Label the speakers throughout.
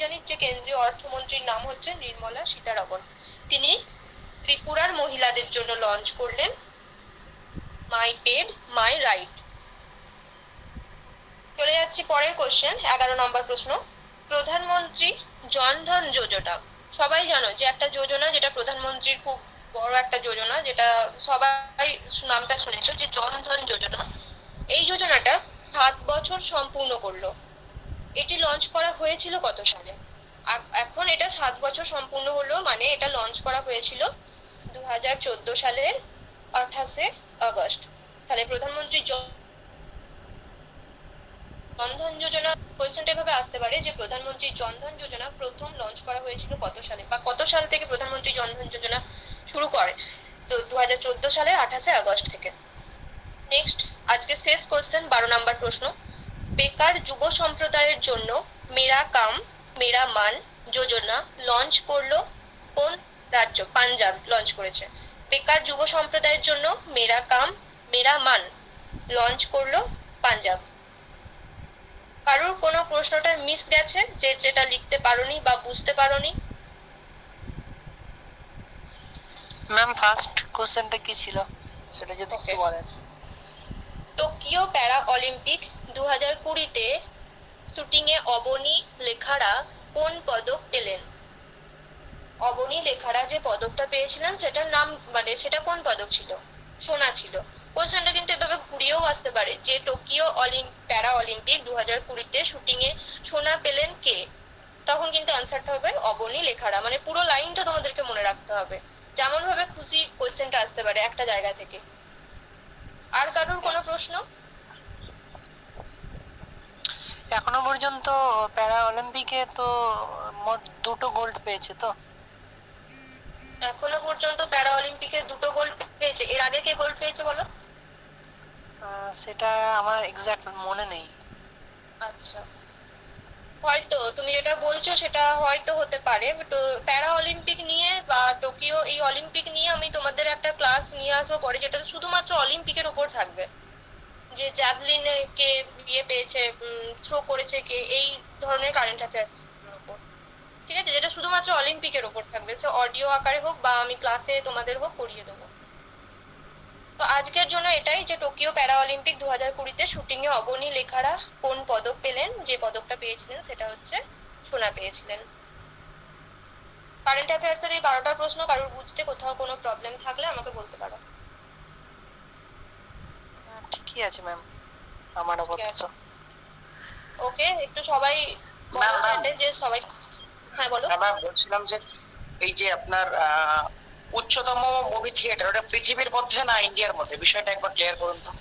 Speaker 1: জানি যে কেন্দ্রীয় অর্থমন্ত্রীর নাম হচ্ছে নির্মলা সীতারামন। তিনি ত্রিপুরার মহিলাদের জন্য লঞ্চ করলেন মাই পেড মাই রাইট। চলে যাচ্ছি পরের কোশ্চেন, 11 নম্বর প্রশ্ন। প্রধানমন্ত্রী জনধন যোজনা, সবাই জানো যে একটা যোজনা, যেটা প্রধানমন্ত্রীর খুব বড় একটা যোজনা, যেটা সবাই নামটা শুনেছো, যে জনধন যোজনা। এই যোজনাটা 7 বছর সম্পূর্ণ করলো। এটি লঞ্চ করা হয়েছিল কত সালে? এখন এটা 7 বছর সম্পূর্ণ হলো, মানে এটা লঞ্চ করা হয়েছিল 2014 সালের 28শে আগস্ট। তাহলে প্রধানমন্ত্রী জনধন যোজনা, কোয়েশ্চেনটা এভাবে আসতে পারে যে প্রধানমন্ত্রী জনধন যোজনা প্রথম লঞ্চ করা হয়েছিল কত সালে, বা কত সাল থেকে প্রধানমন্ত্রী জনধন যোজনা শুরু করে? তো 2014 সালের 28শে আগস্ট থেকে। নেক্সট, আজকে শেষ কোয়েশ্চেন, 12 নম্বর প্রশ্ন। বেকার যুব সম্প্রদায়ের জন্য মেরা কাম মেরা মান যোজনা লঞ্চ করলো কোন রাজ্য? পাঞ্জাব লঞ্চ করেছে। বেকার যুব সম্প্রদায়ের জন্য মেরা কাম মেরা মান লঞ্চ করলো পাঞ্জাব। কারোর কোনো প্রশ্নটা মিস গেছে, যে যেটা লিখতে পারোনি বা বুঝতে পারোনি?
Speaker 2: ম্যাম ফার্স্ট কোশ্চেনটা কি ছিল সেটা যদি একটু বলেন।
Speaker 1: টোকিও প্যারা অলিম্পিক 2020-তে শুটিং এ অবনী লেখারা কোন পদক পেলেন? অবনী লেখারা যে পদকটা পেয়েছিলেন সেটার নাম, মানে সেটা কোন পদক ছিল? সোনা ছিল। কোশ্চেনটা কিন্তু এভাবে ঘুরিয়েও আসতে পারে যে টোকিও প্যারা অলিম্পিক 2020-তে শুটিং এ সোনা পেলেন কে? তখন কিন্তু আনসারটা হবে অবনী লেখারা। মানে পুরো লাইনটা তোমাদেরকে মনে রাখতে হবে, যেমন ভাবে খুশি কোশ্চেনটা আসতে পারে একটা জায়গা থেকে। আর কারোর কোনো প্রশ্ন?
Speaker 2: এখনো পর্যন্ত প্যারা অলিম্পিকে তো মোট 2টো গোল্ড পেয়েছে। তো
Speaker 1: এখনো পর্যন্ত প্যারা অলিম্পিকে 2টো গোল্ড পেয়েছে। এর আগে কে গোল্ড পেয়েছে বলো?
Speaker 2: সেটা আমার এক্সাক্ট মনে নেই।
Speaker 1: আচ্ছা, হয়তো তুমি যেটা বলছো সেটা হয়তো হতে পারে। তো প্যারা অলিম্পিক নিয়ে বা টোকিও এই অলিম্পিক নিয়ে আমি তোমাদের একটা ক্লাস নিয়ে আসবো পরে, যেটা শুধুমাত্র অলিম্পিকের উপর থাকবে, যে জ্যাভলিন কে বিয়ে পেয়েছে, থ্রো করেছে কে, এই ধরনের কারেন্ট অ্যাফেয়ার্স উপর। ঠিক আছে, যেটা শুধুমাত্র অলিম্পিকের উপর থাকবে, সে অডিও আকারে হোক বা আমি ক্লাসে তোমাদের হোক করিয়ে দেবো। তো আজকের জন্য এটাই, যে টোকিও প্যারা অলিম্পিক 2020-তে শুটিং এ অবনী লেখারা কোন পদক পেলেন? যে পদকটা পেয়েছিলেন সেটা হচ্ছে সোনা পেয়েছিলেন। কারেন্ট অ্যাফেয়ার্স এর এই 12টা প্রশ্ন কারোর বুঝতে কোথাও কোনো প্রবলেম থাকলে আমাকে বলতে পারো।
Speaker 2: ঠিকই আছে ম্যাম, আমার আপাতত।
Speaker 1: ওকে, একটু সবাই বলো চ্যাটে যে সবাই। হ্যাঁ বলো।
Speaker 3: ম্যাম বলছিলাম যে এই যে আপনার উচ্চতম মুভি থিয়েটার, ওটা পৃথিবীর মধ্যে না ইন্ডিয়ার মধ্যে? বিষয়টা একবার ক্লিয়ার করুন তো।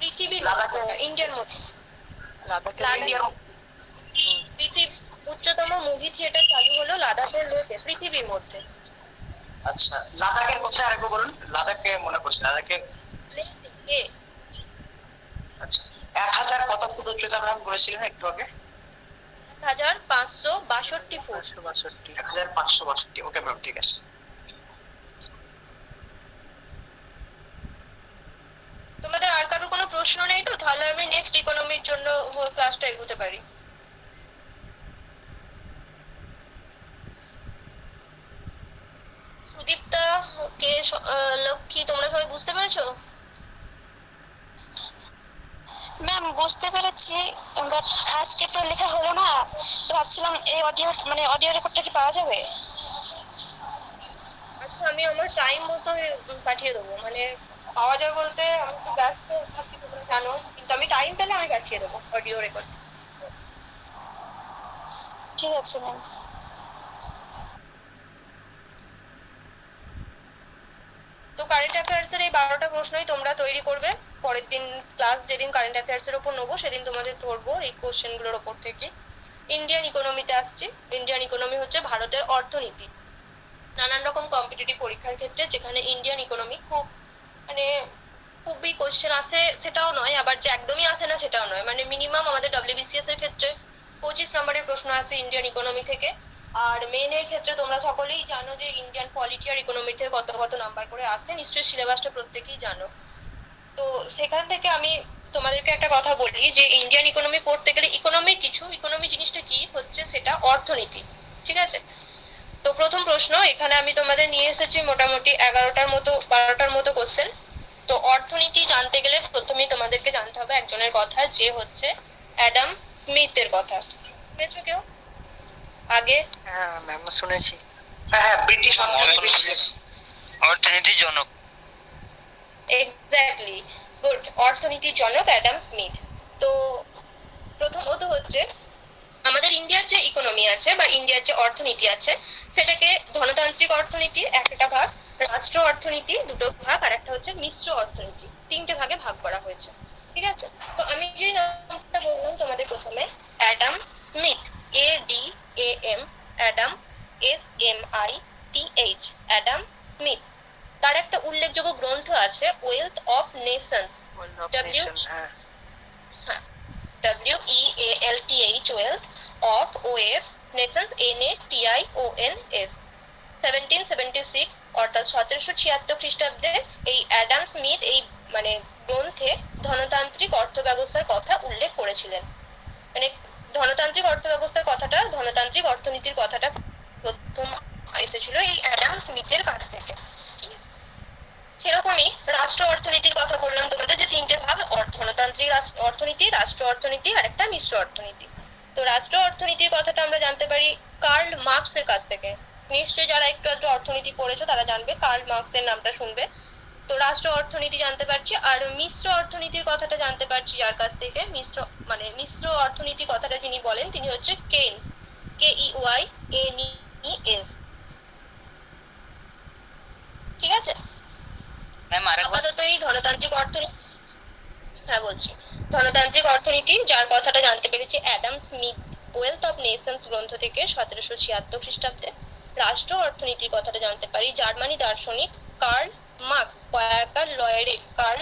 Speaker 1: পৃথিবীর
Speaker 3: লাদাখে,
Speaker 1: ইন্ডিয়ার মধ্যে।
Speaker 3: লাদাখে ইন্ডিয়ার
Speaker 1: পৃথিবীর উচ্চতম মুভি থিয়েটার চালু হলো লাদাখের লেকে, পৃথিবীর মধ্যে।
Speaker 3: আচ্ছা, লাদাখের কোথায় আরেকবার বলুন? লাদাখে মনে করছি, লাদাখে।
Speaker 1: লে।
Speaker 3: আচ্ছা, 1000 কত ফুট উচ্চতা ম্যাম বলেছিলেন একটু আগে?
Speaker 1: 1562 ফুট।
Speaker 3: 1562। ওকে ম্যাম, ঠিক আছে।
Speaker 1: তোমাদের আর কারোর কোনো প্রশ্ন নেই তো? তাহলে আমি নেক্সট ইকোনমির জন্য ক্লাসটা এগোতে পারি। সুদীপ্তা, কে, লক্ষ্মী, তোমরা সবাই বুঝতে পেরেছো?
Speaker 4: ম্যাম বুঝতে পেরেছি, বাট আজকে তো লেখা হলো না, তো ভাবছিলাম এই অডিও মানে অডিও রেকর্ডটা কি পাওয়া যাবে?
Speaker 1: আচ্ছা, আমি আমার টাইম মতো পাঠিয়ে দেবো। মানে পাওয়া যাবে বলতে আমি একটু ব্যস্ত থাকি তোমরা জানো, কিন্তু আমি টাইম পেলে আমি পাঠিয়ে দেবো অডিও রেকর্ড।
Speaker 4: ঠিক আছে ম্যাম।
Speaker 1: তো কারেন্ট অ্যাফেয়ার্স এর এই 12টা প্রশ্নই তোমরা তৈরি করবে। পরের দিন ক্লাস যেদিন কারেন্ট অ্যাফেয়ার্স এর উপর নেবো সেদিন তোমাদের ধরবো এই কোশ্চেন গুলোর উপর থেকে। ইন্ডিয়ান ইকোনমিতে আসছি। ইন্ডিয়ান ইকোনমি হচ্ছে ভারতের অর্থনীতি। নানান রকম কম্পিটিটিভ পরীক্ষার ক্ষেত্রে যেখানে ইন্ডিয়ান ইকোনমি খুব মানে খুবই কোশ্চেন আসে সেটাও নয়, আবার যে একদমই আসে না সেটাও নয়, মানে মিনিমাম আমাদের ডব্লিউবিসিএস এর ক্ষেত্রে 25 নম্বরের প্রশ্ন আসে ইন্ডিয়ান ইকোনমি থেকে। আর মেন এর ক্ষেত্রে তোমরা সকলেই জানো যে ইন্ডিয়ান পলিটি আর ইকোনমি থেকে কত কত নাম্বার করে আসে, নিশ্চয়ই সিলেবাসটা প্রত্যেকেই জানো। তো সেখান থেকে আমি তোমাদেরকে একটা কথা বলি যে ইন্ডিয়ান ইকোনমি পড়তে গেলে ইকোনমি জিনিসটা কি হচ্ছে সেটা অর্থনীতি। ঠিক আছে, তো প্রথম প্রশ্ন এখানে আমি তোমাদের নিয়ে এসেছি মোটামুটি 12টার মতো কোশ্চেন। তো অর্থনীতি জানতে গেলে প্রথমেই তোমাদেরকে জানতে হবে একজনের কথা, যে হচ্ছে অ্যাডাম স্মিথের কথা। শুনেছো কেউ আগে?
Speaker 2: হ্যাঁ ম্যাম শুনেছি।
Speaker 3: হ্যাঁ হ্যাঁ, ব্রিটিশ অর্থনীতিবিদ।
Speaker 5: অর্থনীতির জনক।
Speaker 1: এক্স্যাক্টলি, গুড, অর্থনীতির জনক অ্যাডাম স্মিথ। তো প্রথমত হচ্ছে আমাদের ইন্ডিয়ার যে ইকোনমি আছে বা ইন্ডিয়ার যে অর্থনীতি আছে সেটাকে ধনতান্ত্রিক অর্থনীতি একটা ভাগ, রাষ্ট্র অর্থনীতি দুটো ভাগ, আর একটা হচ্ছে মিশ্র অর্থনীতি, তিনটে ভাগে ভাগ করা হয়েছে। ঠিক আছে, তো আমি যে নামটা বললাম তোমাদের প্রথমে, Adam Smith, ADAM, Adam SMITH, Adam Smith. তার একটা উল্লেখযোগ্য গ্রন্থ আছে ওয়েলথ অফ নেশনস,
Speaker 2: হ্যাঁ
Speaker 1: WEALTH, wealth of OF nations, NATIONS, 1776 অর্থাৎ 1776 খ্রিস্টাব্দে এই অ্যাডাম স্মিথ এই মানে গ্রন্থে ধনতান্ত্রিক অর্থ ব্যবস্থার কথা উল্লেখ করেছিলেন। মানে ধনতান্ত্রিক অর্থ ব্যবস্থার কথাটা, ধনতান্ত্রিক অর্থনীতির কথাটা প্রথম এসেছিল এই অ্যাডাম স্মিথের কাছ থেকে। সেরকমই রাষ্ট্র অর্থনীতির কথা বললাম তোমাদের, যে তিনটে ভাগ, ধনতান্ত্রিক অর্থনীতি, রাষ্ট্র অর্থনীতি আর একটা মিশ্র অর্থনীতি। তো রাষ্ট্র অর্থনীতির কথাটা আমরা জানতে পারি কার্ল মার্কসের কাছ থেকে। নিশ্চয়ই যারা একটু আধটু অর্থনীতি পড়েছো তারা জানবে, কার্ল মার্কসের নামটা শুনবে। তো রাষ্ট্র অর্থনীতি জানতে পারছি, আর মিশ্র অর্থনীতির কথাটা জানতে পারছি যার কাছ থেকে, মিশ্র অর্থনীতি কথাটা যিনি বলেন তিনি হচ্ছে কেইনস, KEYNES। ঠিক আছে, আপাতত এই ধনতান্ত্রিক অর্থনীতি, হ্যাঁ বলছি, ধনতান্ত্রিক অর্থনীতি যার কথাটা জানতে পেরেছি Adam Smith wealth of Nations গ্রন্থ থেকে 1776 খ্রিস্টাব্দে। রাষ্ট্র অর্থনীতির কথাটা জানতে পারি জার্মানি দার্শনিক কার্ল মার্কস, কার্ল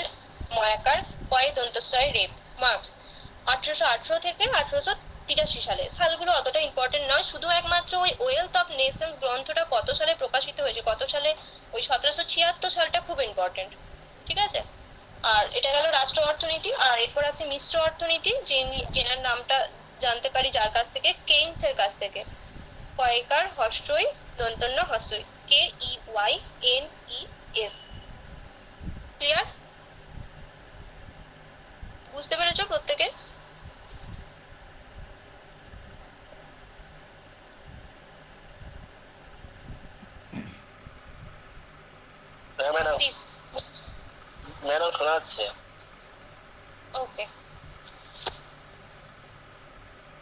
Speaker 1: ময়াকার, কয় দন্তস্বয় রেপ, মার্কস, 1818 থেকে 1883 সালে। সালগুলো অতটা ইম্পর্টেন্ট নয়, শুধু একমাত্র ওই ওয়েলথ অফ নেশনস গ্রন্থটা কত সালে প্রকাশিত হয়েছে, কত সালে, ওই 1776 সালটা খুব ইম্পর্টেন্ট। ঠিক আছে, আর এটা গেল রাষ্ট্র অর্থনীতি। আর এরপর আছে মিশ্র অর্থনীতি, যেনার নামটা জানতে পারি যার কাছ থেকে, কেইনস এর কাছ থেকে, কয়কার হস্যই দন্তন্য হস্যই, KEYNES। ক্লিয়ার? বুঝতে পেরেছো প্রত্যেকে?
Speaker 5: ম্যাডাম শোনা যাচ্ছে।
Speaker 1: ওকে,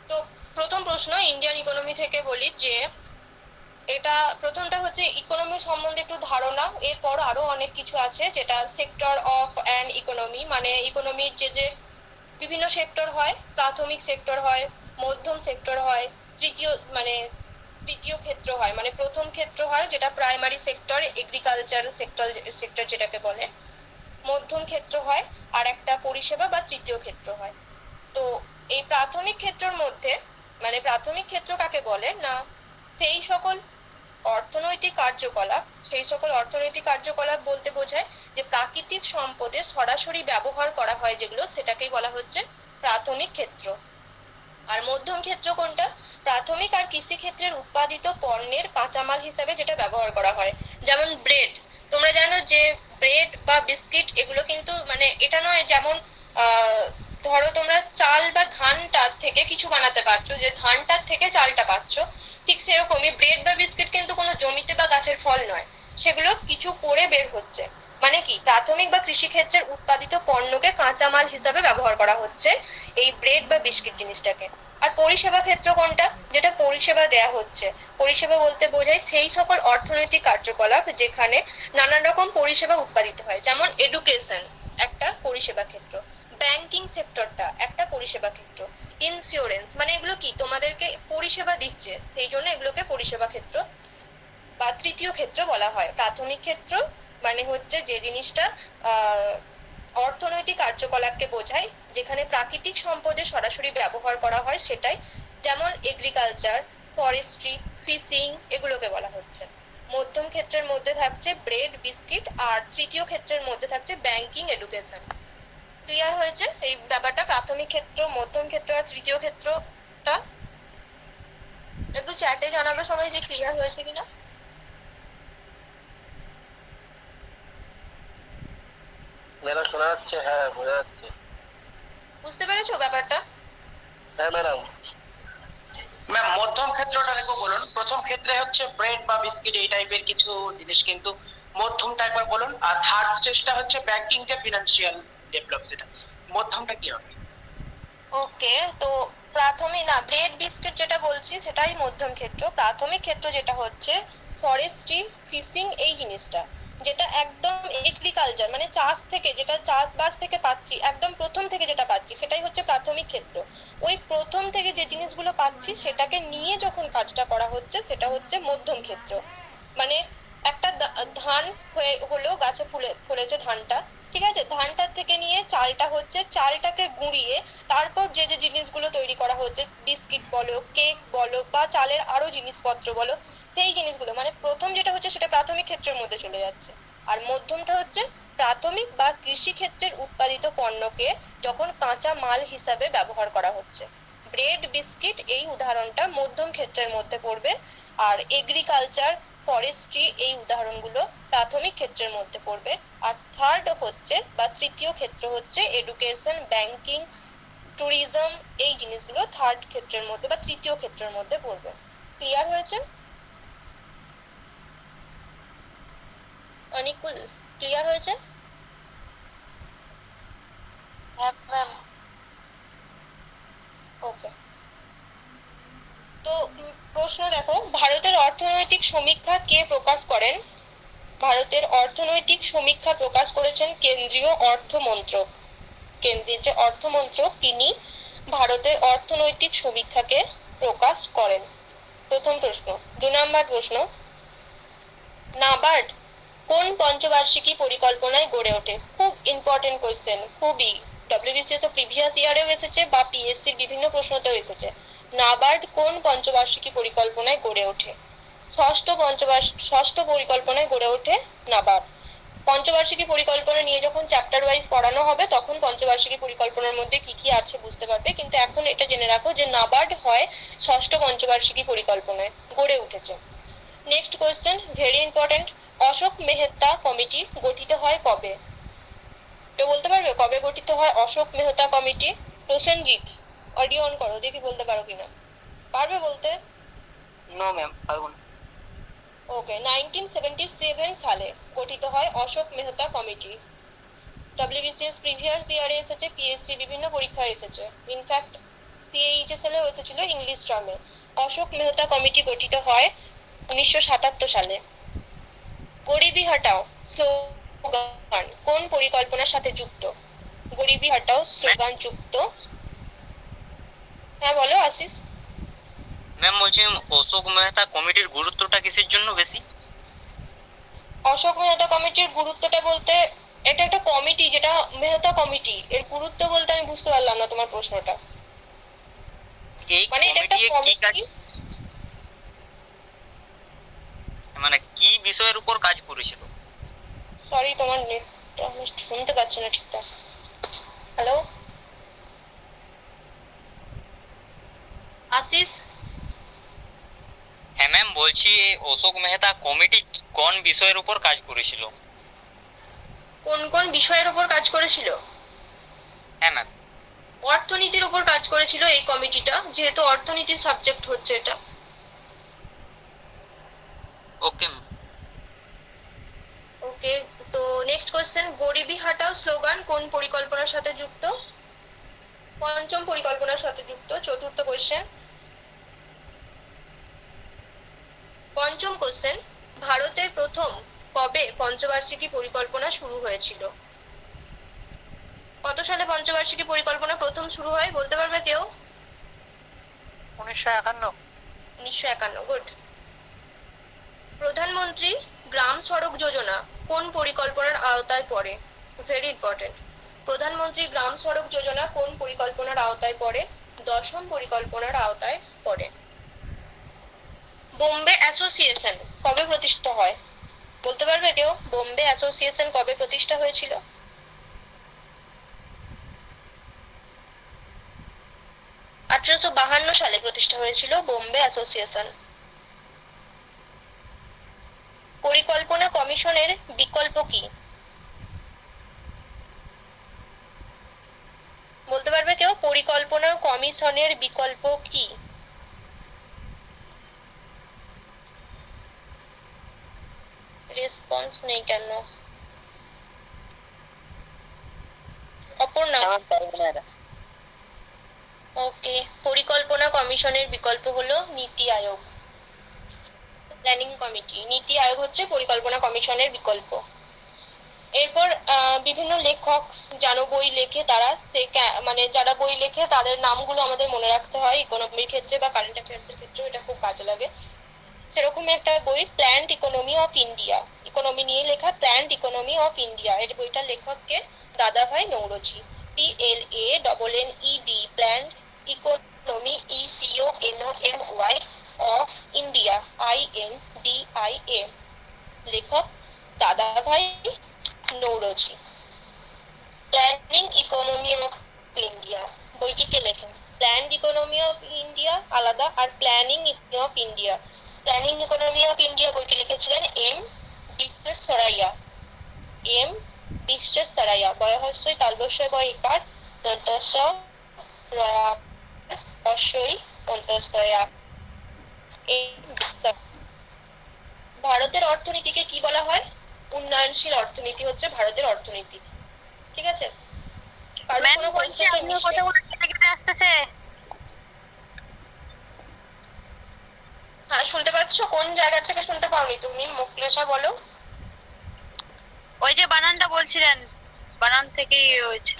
Speaker 1: তো প্রথম প্রশ্ন ইন্ডিয়ান ইকোনমি থেকে বলি, যে এটা প্রথমটা হচ্ছে ইকোনমি সম্বন্ধে একটু ধারণা, এরপর আরো অনেক কিছু আছে যেটা সেক্টর অফ অ্যান ইকোনমি, মানে ইকোনমির যে বিভিন্ন সেক্টর হয়, প্রাথমিক সেক্টর হয়, মধ্যম সেক্টর হয়, তৃতীয় ক্ষেত্র হয়, মানে প্রথম ক্ষেত্র হয় যেটা প্রাইমারি সেক্টর, এগ্রিকালচার সেক্টর যেটাকে বলে, মধ্যম ক্ষেত্র হয়, আর একটা পরিষেবা বা তৃতীয় ক্ষেত্র হয়। তো এই প্রাথমিক ক্ষেত্রের মধ্যে, মানে প্রাথমিক ক্ষেত্র কাকে বলে না, সেই সকল অর্থনৈতিক কার্যকলাপ বলতে বোঝায় যে প্রাকৃতিক সম্পদের সরাসরি ব্যবহার করা হয় যেগুলো, সেটাকেই বলা হচ্ছে প্রাথমিক ক্ষেত্র। আর মধ্যম ক্ষেত্র কোনটা? প্রাথমিক আর কৃষি ক্ষেত্রের উৎপাদিত পণ্যের কাঁচামাল হিসাবে যেটা ব্যবহার করা হয়, যেমন ব্রেড। তোমরা জানো যে ব্রেড বা বিস্কিট এগুলো কিন্তু মানে এটা নয় যেমন ধরো তোমরা চাল বা ধানটার থেকে কিছু বানাতে পারছো, যে ধানটার থেকে চালটা পাচ্ছ, ঠিক সেরকমই ব্রেড বা বিস্কিট কিন্তু কোনো জমিতে বা গাছের ফল নয়, সেগুলো কিছু করে বের হচ্ছে। মানে কি, প্রাথমিক বা কৃষি ক্ষেত্রের উৎপাদিত পণ্যকে কাঁচামাল হিসাবে ব্যবহার করা হচ্ছে এই ব্রেড বা বিস্কিট জিনিসটাকে। আর পরিষেবা ক্ষেত্র কোনটা? যেটা পরিষেবা দেয়া হচ্ছে। পরিষেবা বলতে বোঝায় সেই সকল অর্থনৈতিক কার্যকলাপ যেখানে নানান রকম পরিষেবা উৎপাদিত হয়, যেমন এডুকেশন একটা পরিষেবা ক্ষেত্র, ব্যাংকিং সেক্টরটা একটা পরিষেবা ক্ষেত্র, ইন্স্যুরেন্স, মানে এগুলো কি তোমাদেরকে পরিষেবা দিচ্ছে, সেই জন্য এগুলোকে পরিষেবা ক্ষেত্র বা তৃতীয় ক্ষেত্র বলা হয়। প্রাথমিক ক্ষেত্র মানে হচ্ছে যে জিনিসটা অর্থনৈতিক কার্যকলাপকে বোঝায়, যেখানে প্রাকৃতিক সম্পদের সরাসরি ব্যবহার করা হয় সেটাই, যেমন এগ্রিকালচার, ফরেস্ট্রি, ফিশিং, এগুলোকে বলা হচ্ছে। মধ্যম ক্ষেত্রের মধ্যে থাকছে ব্রেড, বিস্কিট, আর তৃতীয় ক্ষেত্রের মধ্যে থাকছে ব্যাংকিং, এডুকেশন। ক্লিয়ার হয়েছে এই ব্যাপারটা, প্রাথমিক ক্ষেত্র, মধ্যম ক্ষেত্র আর তৃতীয় ক্ষেত্রটা? একটু চ্যাটে জানাবে সবাই যে ক্লিয়ার হয়েছে কিনা।
Speaker 5: ম্যাডাম শোনা যাচ্ছে? হ্যাঁ বোঝা যাচ্ছে।
Speaker 1: বুঝতে পেরেছো ব্যাপারটা?
Speaker 5: হ্যাঁ ম্যাডাম।
Speaker 3: ম্যাম মধ্যম ক্ষেত্রটা একটু বলুন। প্রথম ক্ষেত্রে হচ্ছে ব্রেড বা বিস্কিট এই টাইপের কিছু জিনিস, কিন্তু মধ্যমটা একবার বলুন। আর থার্ড স্টেজটা হচ্ছে ব্যাংকিং যে ফিনান্সিয়াল ডেভেলপ, সেটা মধ্যমটা কি হবে?
Speaker 1: ওকে, তো প্রাথমিক না, ব্রেড বিস্কিট যেটা বলছি সেটাই মধ্যম ক্ষেত্র। প্রাথমিক ক্ষেত্র যেটা হচ্ছে ফরেস্ট্রি, ফিশিং, এই জিনিসটা যেটা একদম এগ্রিকালচার মানে চাষ থেকে, যেটা চাষবাস থেকে পাচ্ছি, একদম প্রথম থেকে যেটা পাচ্ছি সেটাই হচ্ছে প্রাথমিক ক্ষেত্র। ওই প্রথম থেকে যে জিনিসগুলো পাচ্ছি সেটাকে নিয়ে যখন কাজটা করা হচ্ছে সেটা হচ্ছে মধ্যম ক্ষেত্র। মানে একটা ধান হলো, গাছে ফলেছে ধানটা, ঠিক আছে, ধানটার থেকে নিয়ে চালটা হচ্ছে, চালটাকে গুঁড়িয়ে তারপর যে যে জিনিসগুলো তৈরি করা হচ্ছে, বিস্কিট বলো, কেক বলো, বা চালের আরো জিনিসপত্র বলো, সেই জিনিসগুলো মানে প্রথম যেটা হচ্ছে সেটা প্রাথমিক ক্ষেত্রের মধ্যে চলে যাচ্ছে। আর মধ্যমটা হচ্ছে প্রাথমিক বা কৃষি ক্ষেত্রের উৎপাদিত পণ্যকে যখন কাঁচা মাল হিসাবে ব্যবহার করা হচ্ছে। ব্রেড, বিস্কিট এই উদাহরণটা মধ্যম ক্ষেত্রের মধ্যে পড়বে। আর এগ্রিকালচার, ফরেস্ট্রি এই উদাহরণগুলো প্রাথমিক ক্ষেত্রের মধ্যে পড়বে। আর থার্ড হচ্ছে বা তৃতীয় ক্ষেত্র হচ্ছে এডুকেশন, ব্যাংকিং, ট্যুরিজম, এই জিনিসগুলো থার্ড ক্ষেত্রের মধ্যে বা তৃতীয় ক্ষেত্রের মধ্যে পড়বে। ক্লিয়ার হয়েছে? অনিকুল, ক্লিয়ার হয়েছে?
Speaker 2: হ্যাঁ ম্যাম।
Speaker 1: ওকে, তো প্রশ্ন দেখো, ভারতের অর্থনৈতিক সমীক্ষা কে প্রকাশ করেন? ভারতের অর্থনৈতিক সমীক্ষা প্রকাশ করেছেন কেন্দ্রীয় অর্থমন্ত্রক। কেন্দ্রের যে অর্থমন্ত্রক তিনি ভারতের অর্থনৈতিক সমীক্ষাকে প্রকাশ করেন। প্রথম প্রশ্ন। 2 নম্বর প্রশ্ন, নাবার্ড কোন পঞ্চবার্ষিকী পরিকল্পনায় গড়ে ওঠে? খুব ইম্পর্টেন্ট কোশ্চেন, খুবই। ডব্লিউবিসিএস প্রিভিয়াস ইয়ারেও এসেছে বা পিএসসির বিভিন্ন প্রশ্নতেও এসেছে। নাবার্ড কোন পঞ্চবার্ষিকী পরিকল্পনায় গড়ে ওঠে? ষষ্ঠ পরিকল্পনায় গড়ে ওঠে নাবার্ড। পঞ্চবার্ষিকী পরিকল্পনা নিয়ে যখন চ্যাপ্টার ওয়াইজ পড়ানো হবে তখন পঞ্চবার্ষিকী পরিকল্পনার মধ্যে কি কি আছে বুঝতে পারবে, কিন্তু এখন এটা জেনে রাখো যে নাবার্ড হয় ষষ্ঠ পঞ্চবার্ষিকী পরিকল্পনায় গড়ে উঠেছে। Next question, very important, Ashok Mehta committee গঠিত হয় কবে? কেউ বলতে পারবে কবে গঠিত হয় Ashok Mehta committee? Prosenjit, audio on করো, দেখি বলতে পারো কিনা। পারবে বলতে?
Speaker 3: নো ম্যাম, পারবো না।
Speaker 1: ওকে, 1977 সালে গঠিত হয় Ashok Mehta committee. WBCS previous ইয়ারে এসেছে, পিএসসি বিভিন্ন পরীক্ষায় এসেছে, ইনফ্যাক্ট সিএইচএসএল এও এসেছিল ইংলিশ টার্মে। অশোক মেহতা কমিটি গঠিত হয় 1977 সালে। গরিবি হটাও স্লোগান কোন পরিকল্পনার সাথে যুক্ত? গরিবি হটাও স্লোগান যুক্ত। হ্যাঁ বলো আশিস।
Speaker 5: ম্যাম বলছি অশোক মেহতা কমিটির গুরুত্বটা কিসের জন্য বেশি?
Speaker 1: অশোক মেহতা কমিটির গুরুত্বটা বলতে, এটা একটা কমিটি, যেটা মেহতা কমিটি, এর গুরুত্ব বলতে আমি বুঝতে পারলাম না তোমার প্রশ্নটা।
Speaker 5: এই
Speaker 1: মানে এটা একটা
Speaker 5: কমিটি কি কাজ,
Speaker 1: কমিটি,
Speaker 5: মানে কি বিষয়ের উপর কাজ করেছিল?
Speaker 1: সরি তোমার নেটটা আমি শুনতে পাচ্ছি না ঠিকঠাক। হ্যালো আশিস?
Speaker 5: হ্যাঁ ম্যাম বলছি অশোক মেহতা কমিটি কোন বিষয়ের উপর কাজ করেছিল?
Speaker 1: কোন কোন বিষয়ের উপর কাজ করেছিল?
Speaker 5: হ্যাঁ ম্যাম।
Speaker 1: অর্থনীতির উপর কাজ করেছিল এই কমিটিটা, যেহেতু অর্থনীতির সাবজেক্ট হচ্ছে এটা।
Speaker 5: Okay ma'am.
Speaker 1: ওকে, তো নেক্সট কোশ্চেন, গরিবি হটাও স্লোগান কোন পরিকল্পনার সাথে যুক্ত? পঞ্চম পরিকল্পনার সাথে যুক্ত। চতুর্থ কোশ্চেন, পঞ্চম কোশ্চেন, ভারতের প্রথম কবে পঞ্চবার্ষিকী পরিকল্পনা শুরু হয়েছিল? কত সালে পঞ্চবার্ষিকী পরিকল্পনা প্রথম শুরু হয় বলতে পারবে কেউ?
Speaker 2: 1951।
Speaker 1: 1951, গুড। প্রধানমন্ত্রী গ্রাম সড়ক যোজনা কোন পরিকল্পনার আওতায় পড়ে? Very important. প্রধানমন্ত্রী গ্রাম সড়ক যোজনা কোন পরিকল্পনার আওতায় পড়ে? 10ম পরিকল্পনার আওতায় পড়ে। বোম্বে অ্যাসোসিয়েশন কবে প্রতিষ্ঠা হয় বলতে পারবে কেউ? বোম্বে অ্যাসোসিয়েশন কবে প্রতিষ্ঠা হয়েছিল? আর 1852 সালে প্রতিষ্ঠা হয়েছিল বোম্বে অ্যাসোসিয়েশন। পরিকল্পনা কমিশনের বিকল্প কি? বলতে পারবে কেউ? পরিকল্পনা কমিশনের বিকল্প কি? রেসপন্স নেই কেন? অপর্ণা। ওকে, পরিকল্পনা কমিশনের বিকল্প হলো নীতি আয়োগ, প্ল্যানিং কমিটি। নীতি আয়োগ হচ্ছে পরিকল্পনা কমিশনের বিকল্প। এরপর বিভিন্ন লেখক যারা বই লেখে তারা মানে যারা বই লেখে তাদের নামগুলো আমাদের মনে রাখতে হয় ইকোনমির ক্ষেত্রে বা কারেন্ট অ্যাফেয়ার্স এর ক্ষেত্রেও এটা খুব কাজে লাগে। সেরকম একটা বই planned economy of India, economy নিয়ে লেখা প্ল্যান্ড ইকোনমি অফ ইন্ডিয়া। এর বইটার লেখককে দাদাভাই Naoroji, PLANNED, planned economy ECONOMY of India, INDIA। লেখক দাদাভাই Naoroji. Planning economy of India বইটি কে লেখেন? প্ল্যান্ড ইকোনমি অফ ইন্ডিয়া আলাদা, are planning of India, planning economy of India বইটি লিখেছিলেন এম বিশ্বেশ্বরাইয়া। এম বিশ্বেশ্বরাইয়া। বয়হস্যই তালবস্যই বয় ইকার দন্তস্য রয়া অশ্বই অন্তস্তয়া। ভারতের অর্থনীতিকে কি বলা হয়? উন্নয়নশীল অর্থনীতি হচ্ছে ভারতের অর্থনীতি। ঠিক আছে? কারণ কোনো
Speaker 4: বলছি
Speaker 1: concept
Speaker 4: আপনার
Speaker 1: নিশ্চয়ই-
Speaker 4: কথাগুলো কেটে কেটে আসতেছে।
Speaker 1: হ্যাঁ, শুনতে পাচ্ছ? কোন জায়গা থেকে শুনতে পাওনি তুমি? মুখলেশা বলো।
Speaker 4: ওই যে বানানটা বলছিলেন, বানান থেকেই হয়েছে।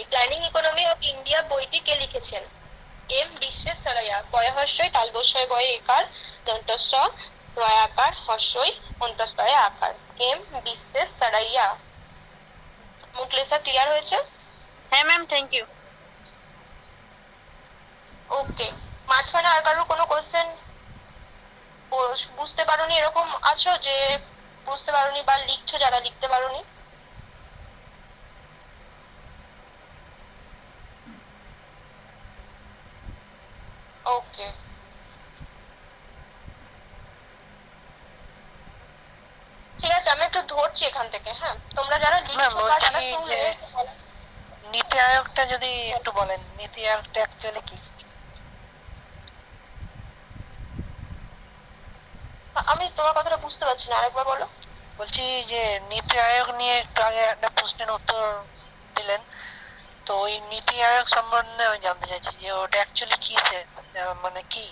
Speaker 1: প্ল্যানিং ইকোনমি অফ ইন্ডিয়া বইটি কে লিখেছেন? এম বিশ্বেশ্বরাইয়া। বয়হস্যই তালবস্যই বয়ে একার দন্তস্য রয়াকার হস্যই অন্তস্তয়ে আকার। এম বিশ্বেশ্বরাইয়া। মুখলেশা ক্লিয়ার হয়েছে?
Speaker 4: হ্যাঁ ম্যাম, থ্যাংক ইউ।
Speaker 1: ওকে, মাঝখানে আর কারোর কোনো কোশ্চেন বুঝতে পারোনি এরকম আছো যে বুঝতে পারোনি বা লিখছো যারা লিখতে পারোনি? ওকে, ঠিক আছে, আমি একটু ধরছি এখান থেকে। হ্যাঁ, তোমরা যারা লিখছো বা যারা
Speaker 2: বলছি
Speaker 1: শুনলে
Speaker 2: যে নীতি আয়োগটা যদি একটু বলেন, নীতি আয়োগটা অ্যাকচুয়ালি কি?
Speaker 1: আমি তোমার কথাটা বুঝতে পারছি না, আরেকবার বলো।
Speaker 2: বলছি যে নীতি আয়োগ নিয়ে একটু আগে একটা প্রশ্নের উত্তর দিলেন, তো ওই নীতি আয়োগ সম্বন্ধে আমি জানতে চাইছি যে ওটা অ্যাকচুয়ালি কি, মানে কি?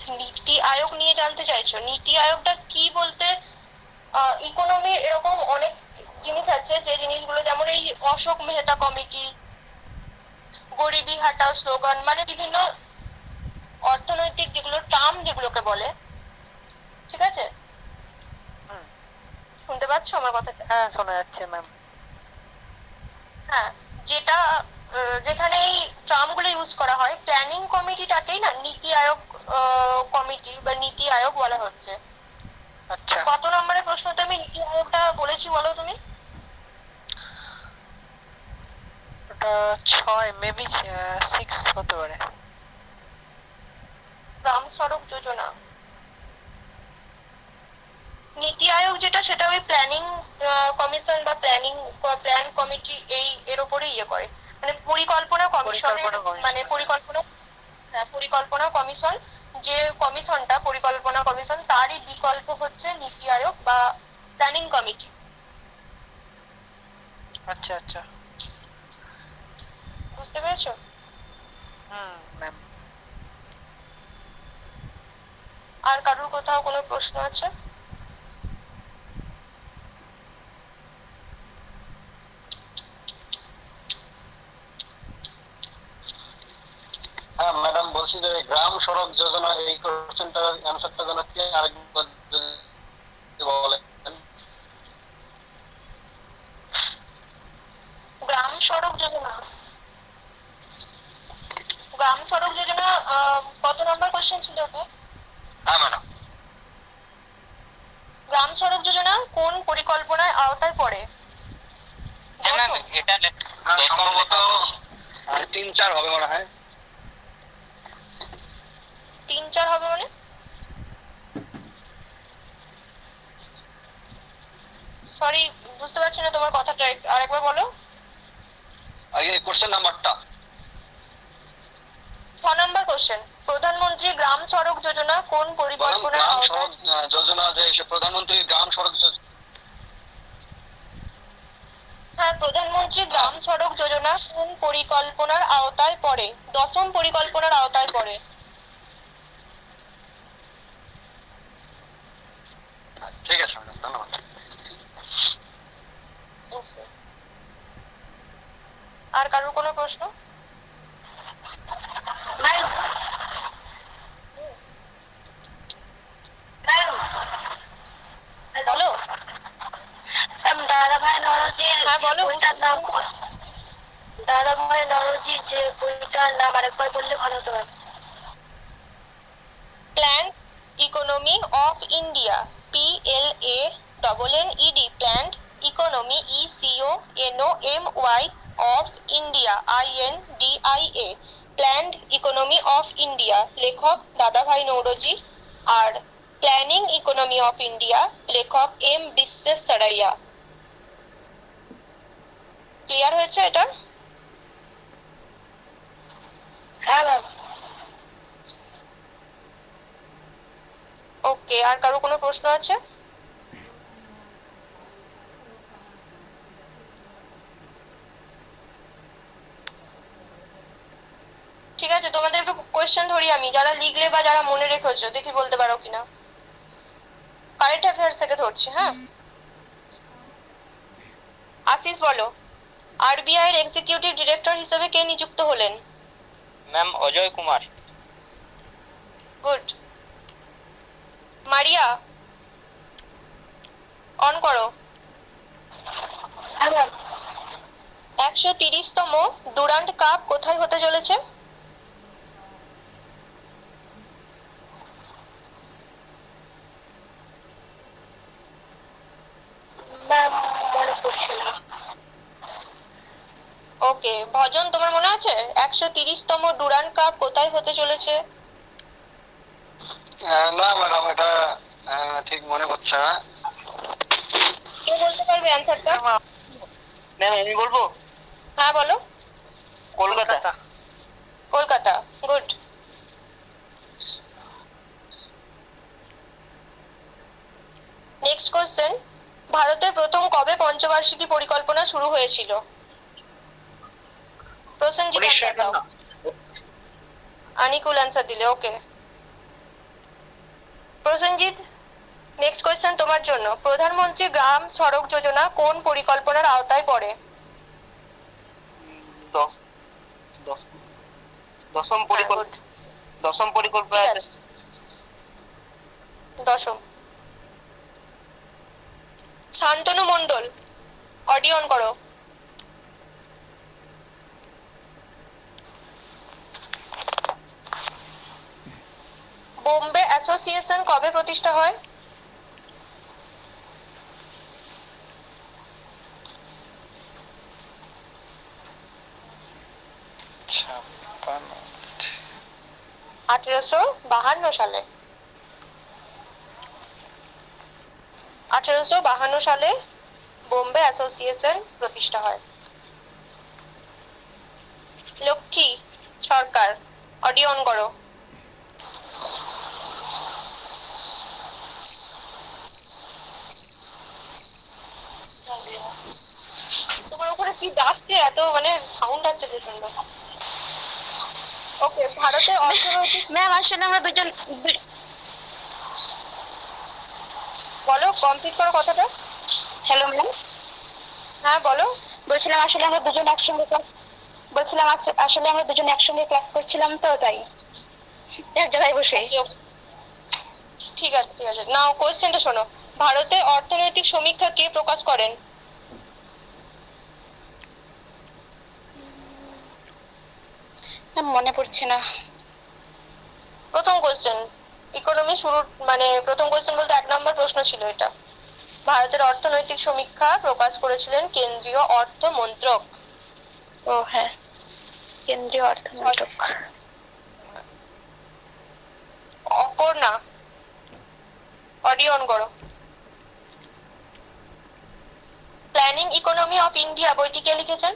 Speaker 1: নীতি আয়োগ নিয়ে জানতে চাইছো? নীতি আয়োগটা কি বলতে ইকোনমি এরকম অনেক জিনিস আছে যে জিনিসগুলো, যেমন এই অশোক মেহতা কমিটি, গরিবি হাটাও স্লোগান, মানে বিভিন্ন অর্থনৈতিক যেগুলো টার্ম যেগুলোকে বলে। ঠিক আছে?
Speaker 2: হুম।
Speaker 1: শুনতে পাচ্ছ আমার কথাটা?
Speaker 2: হ্যাঁ, শোনা যাচ্ছে ম্যাম।
Speaker 1: হ্যাঁ, যেটা যেখানে এই টার্মগুলো ইউজ করা হয়, প্ল্যানিং কমিটিটাকেই না নীতি আয়োগ কমিটি বা নীতি আয়োগ বলা হচ্ছে।
Speaker 2: আচ্ছা,
Speaker 1: কত নম্বরের প্রশ্নতে আমি নীতি আয়োগটা বলেছি বলো তুমি?
Speaker 2: ওটা 6, মেবি 6 হতে পারে।
Speaker 1: গ্রাম সড়ক যোজনা। নীতি আয়োগ যেটা, সেটা ওই প্ল্যানিং কমিশন বা প্ল্যান কমিটি এর উপরে ইয়ে করে, মানে পরিকল্পনা কমিশন,
Speaker 2: পরিকল্পনা কমিশন।
Speaker 1: মানে পরিকল্পনা কমিশন, যে কমিশনটা পরিকল্পনা কমিশন, তারই বিকল্প হচ্ছে নীতি আয়োগ বা প্ল্যানিং কমিটি।
Speaker 2: আচ্ছা আচ্ছা,
Speaker 1: বুঝতে পেরেছো?
Speaker 2: ম্যাম।
Speaker 1: আর কারোর কোথাও কোনো প্রশ্ন আছে?
Speaker 6: হ্যাঁ ম্যাডাম, বলছি যে গ্রাম সড়ক যোজনা, এই কোশ্চেনটার অ্যান্সারটা জানাচ্ছি আরেকবার যদি বলেন।
Speaker 1: গ্রাম সড়ক যোজনা, গ্রাম সড়ক যোজনা কত নম্বর কোশ্চেন ছিল ওটা?
Speaker 6: হ্যাঁ ম্যাডাম।
Speaker 1: গ্রাম সড়ক যোজনা কোন পরিকল্পনার আওতায় পড়ে?
Speaker 5: হ্যাঁ ম্যাম, এটা দশম
Speaker 6: সম্ভবত
Speaker 5: লেখা আছে।
Speaker 6: 3-4 হবে মনে হয়।
Speaker 1: 3-4 হবে মানে? সরি, বুঝতে পারছি না তোমার কথাটা, আরেকবার বলো।
Speaker 6: এই কোশ্চেন নাম্বারটা
Speaker 1: 6 নম্বর কোশ্চেন, প্রধানমন্ত্রী গ্রাম সড়ক যোজনা কোন পরিকল্পনার
Speaker 6: গ্রাম
Speaker 1: আওতায়?
Speaker 6: সড়ক যোজনা, যে প্রধানমন্ত্রী গ্রাম সড়ক
Speaker 1: হ্যাঁ, প্রধানমন্ত্রী গ্রাম সড়ক যোজনা কোন পরিকল্পনার আওতায় পড়ে? 10ম পরিকল্পনার আওতায় পড়ে।
Speaker 6: ঠিক আছে ম্যাডাম, ধন্যবাদ।
Speaker 1: আর কারোর কোনো প্রশ্ন? বলো।
Speaker 4: দাদাভাই নরজির
Speaker 1: হ্যাঁ বলো।
Speaker 4: বইটার নাম, দাদাভাই নরজির যে বইটার নাম আরেকবার বললে ভালো হতো।
Speaker 1: Plan economy of India, PLANNED, planned economy ECONOMY of India, INDIA, planned economy of India, লেখক দাদাভাই Naoroji. Are planning economy of India, লেখক M বিশ্বেশ্বরাইয়া। ক্লিয়ার হয়েছে এটা?
Speaker 4: হ্যাঁ ম্যাম।
Speaker 1: ওকে, আর কারো কোনো প্রশ্ন আছে? ঠিক আছে, তোমাদের একটু কোয়েশ্চেন ধরি আমি, যারা লিখলে বা যারা মনে রেখেছো দেখি বলতে পারো কিনা। কারেন্ট অ্যাফেয়ার্স থেকে ধরছি, হ্যাঁ। আশিস বলো, RBI এর এক্সিকিউটিভ ডিরেক্টর হিসেবে কে নিযুক্ত হলেন?
Speaker 5: Ma'am Ajay Kumar.
Speaker 1: Good. Maria, on করো। 130তম ডুরান্ড কাপ কোথায় হতে চলেছে?
Speaker 4: ম্যাম মনে পড়ছে না।
Speaker 1: ওকে, ভজন তোমার মনে আছে 130তম ডুরান্ড কাপ কোথায় হতে চলেছে?
Speaker 6: না ম্যাডাম, এটা ঠিক মনে পড়ছে না।
Speaker 1: কে বলতে পারবে অ্যানসারটা?
Speaker 3: ম্যাম আমি বলবো,
Speaker 1: হ্যাঁ বলো।
Speaker 3: Kolkata.
Speaker 1: Kolkata, good. Next question, ভারতের প্রথম কবে পঞ্চবার্ষিকী পরিকল্পনা শুরু হয়েছিল? প্রসেনজিৎ answer দাও। আনিকুল অ্যান্সার দিলে, ওকে। প্রসেনজিৎ, নেক্সট কোশ্চেন তোমার জন্য, প্রধানমন্ত্রী গ্রাম সড়ক যোজনা কোন পরিকল্পনার আওতায় পড়ে?
Speaker 3: দশম
Speaker 1: হ্যাঁ, good.
Speaker 3: পরিকল্পনা।
Speaker 1: ঠিক আছে। দশম। শান্তনু মণ্ডল, অডিও অন করো। বোম্বে অ্যাসোসিয়েশন কবে প্রতিষ্ঠা হয়?
Speaker 2: ছাপ্পান্ন।
Speaker 1: 1852 সালে। 1852 সালে বোম্বে অ্যাসোসিয়েশন প্রতিষ্ঠা হয়। লক্ষ্মী সরকার, অডিও অন করো। তোমার উপরে কি আসছে, এত মানে সাউন্ড আসছে প্রচন্ড। ওকে, ভারতের অর্থনৈতিক,
Speaker 4: ম্যাম আসলে আমরা দুজন,
Speaker 1: বলো কমপ্লিট করো কথাটা।
Speaker 4: হ্যালো ম্যাম,
Speaker 1: হ্যাঁ বলো।
Speaker 4: বলছিলাম আসলে আমরা দুজন একসঙ্গে ক্লাস, বলছিলাম আসলে আমরা দুজন একসঙ্গে ক্লাস করছিলাম তো তাই এক জায়গায় বসে।
Speaker 1: ঠিক আছে ঠিক আছে, নাও কোয়েশ্চেনটা শোনো। ভারতের অর্থনৈতিক সমীক্ষা কে প্রকাশ করেন?
Speaker 4: মনে পড়ছে না।
Speaker 1: প্রথম কোয়েশ্চেন, ইকোনমি শুরু, মানে প্রথম কোয়েশ্চেন বলতে 1 নম্বর প্রশ্ন ছিল এটা। ভারতের অর্থনৈতিক সমীক্ষা প্রকাশ করেছিলেন কেন্দ্রীয় অর্থ মন্ত্রক।
Speaker 4: ও হ্যাঁ, কেন্দ্রীয় অর্থমন্ত্রক।
Speaker 1: অপর্ণা, অডিও অন করো। প্ল্যানিং ইকোনমি অফ ইন্ডিয়া বইটি কে লিখেছেন?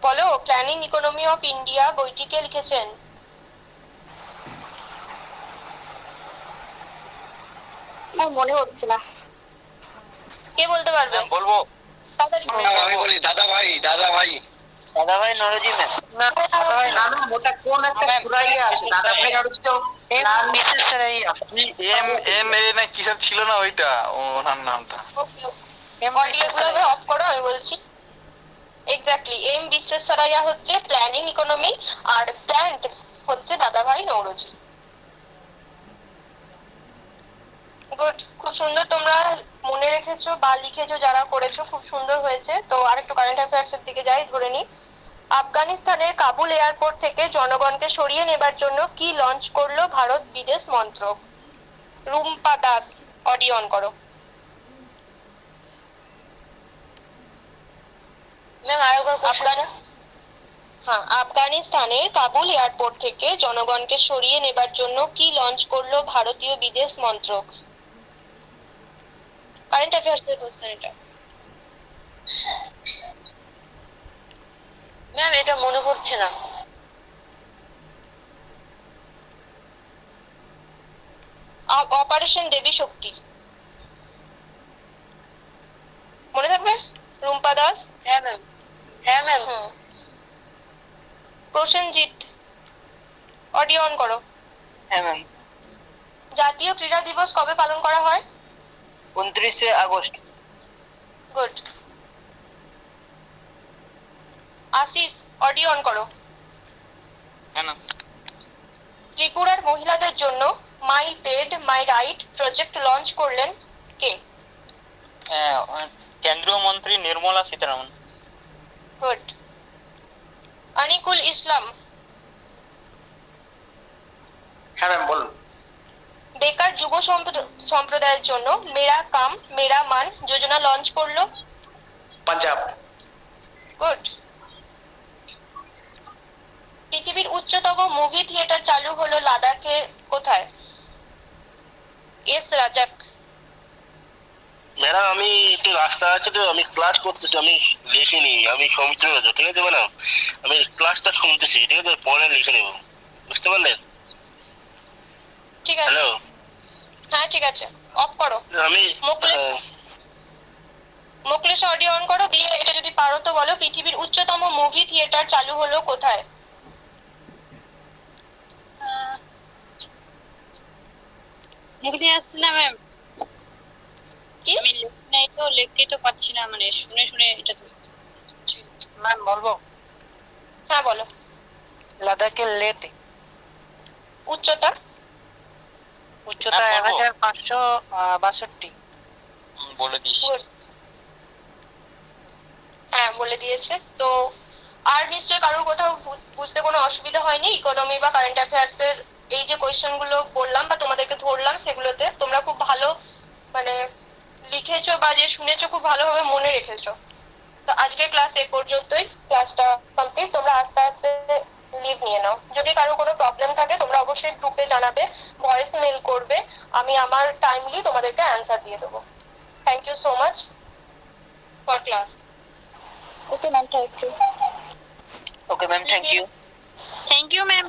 Speaker 1: বলো, প্ল্যানিং ইকোনমি অফ ইন্ডিয়া বইটি কে লিখেছেন?
Speaker 4: আমার মনে হচ্ছে না।
Speaker 1: কে বলতে পারবে?
Speaker 5: বলবো।
Speaker 1: তাড়াতাড়ি বলো।
Speaker 6: আমি বলি দাদা ভাই
Speaker 2: দাদাভাই নরজি ম্যাম। না দাদাভাই
Speaker 3: না না, ওটা কোন একটা সুরাইয়া আছে, দাদা ভাই নরজি তো
Speaker 2: মিসেস সারাইয়া।
Speaker 7: এম এন এ না কি সব ছিল না ওইটা, ওনার নামটা।
Speaker 1: ওকে, অডিওগুলো এবার অফ করো, আমি বলছি। এক্স্যাক্টলি, এম বিশ্বেশ্বরাইয়া হচ্ছে প্ল্যানিং ইকোনমি, আর প্ল্যান্ট হচ্ছে দাদাভাই নওরোজি। গুড, খুব সুন্দর তোমরা মনে রেখেছো বা লিখেছো, যারা করেছো খুব সুন্দর হয়েছে। তো আরেকটু কারেন্ট অ্যাফেয়ার্স এর দিকে যাই, ধরে নি। আফগানিস্তানের কাবুল এয়ারপোর্ট থেকে জনগণকে সরিয়ে নেবার জন্য কি লঞ্চ করলো ভারত বিদেশ মন্ত্রক? রুম্পা দাস, অডিও অন করো। আফগানিস্তানের কাবুল এয়ারপোর্ট থেকে জনগণকে সরিয়ে নেবার জন্য কি লঞ্চ করলো ভারতীয় বিদেশ মন্ত্রক? কারেন্ট অ্যাফেয়ার্স এর কোশ্চেন এটা।
Speaker 2: ম্যাম এটা মনে পড়ছে না।
Speaker 1: অপারেশন দেবী শক্তি মনে থাকবে? রুম্পা দাস।
Speaker 2: হ্যাঁ ম্যাম, হ্যাঁ ম্যাম।
Speaker 1: প্রসেনজিৎ, অডিও অন করো।
Speaker 2: হ্যাঁ ম্যাম।
Speaker 1: জাতীয় ক্রীড়া দিবস কবে পালন করা হয়?
Speaker 2: 29 আগস্ট।
Speaker 1: গুড। আশিস, অডিও অন করো।
Speaker 5: হ্যাঁ না।
Speaker 1: ত্রিপুরার মহিলাদের জন্য my pad my right project launch করলেন কে?
Speaker 5: কেন্দ্রীয় মন্ত্রী নির্মলা সীতারামন।
Speaker 1: গুড। আনিকুল ইসলাম,
Speaker 3: হ্যাঁ ম্যাম বলুন।
Speaker 1: বেকার যুব সম্প্রদায়ের জন্য মেরা কাম মেরা মান যোজনা লঞ্চ করলো
Speaker 3: পাঞ্জাব।
Speaker 1: গুড। পৃথিবীর উচ্চতম মুভি থিয়েটার চালু হলো লাদাখে কোথায়? এস রাজাক।
Speaker 6: ম্যাডাম আমি একটু রাস্তা আছে তো, আমি ক্লাস করতেছি, আমি দেখিনি, আমি সৌমিত্র রাজা, ঠিক আছে ম্যাডাম, আমি ক্লাসটা শুনতেছি, ঠিক আছে, পরে লিখে নেব, বুঝতে পারলেন?
Speaker 1: ঠিক আছে,
Speaker 6: হ্যালো,
Speaker 1: হ্যাঁ ঠিক আছে, অফ করো।
Speaker 6: আমি
Speaker 1: মোকলেশ অডিও অন করো, দিয়ে এটা যদি পারো তো বলো, পৃথিবীর উচ্চতম মুভি থিয়েটার চালু হলো কোথায়?
Speaker 8: মুখে আসছে না ম্যাম।
Speaker 1: কি?
Speaker 8: আমি লিখি নাই তো, লিখতে তো পাচ্ছি না, মানে শুনে শুনে এটা তো।
Speaker 2: ম্যাম বলবো?
Speaker 1: হ্যাঁ বলো।
Speaker 2: লাদাখের লেতে।
Speaker 1: উচ্চতা?
Speaker 2: উচ্চতা
Speaker 5: হ্যাঁ, বলবো।
Speaker 2: 1562।
Speaker 5: বলে দিস।
Speaker 1: Good. হ্যাঁ বলে দিয়েছে। তো আর নিশ্চয়ই কারোর কোথাও বুঝতে কোনো অসুবিধা হয়নি? ইকোনমি বা কারেন্ট অ্যাফেয়ার্স এর এই যে কোয়েশ্চেন গুলো বললাম বা তোমাদেরকে ধরলাম, সেগুলোতে তোমরা খুব ভালো মানে লিখেছো বা যে শুনেছো খুব ভালোভাবে মনে রেখেছো। তো আজকের ক্লাস এই পর্যন্তই, ক্লাসটা কমপ্লিট। তোমরা আস্তে আস্তে লিভ নিয়ে নাও। যদি কারো কোনো প্রবলেম থাকে তোমরা অবশ্যই গ্রুপে জানাবে, ভয়েস মেল করবে, আমি আমার টাইমলি তোমাদেরকে অ্যান্সার দিয়ে দেবো। Thank you so much for class.
Speaker 4: Okay ma'am, thank you.
Speaker 2: Okay ma'am, thank you.
Speaker 8: Thank you ma'am.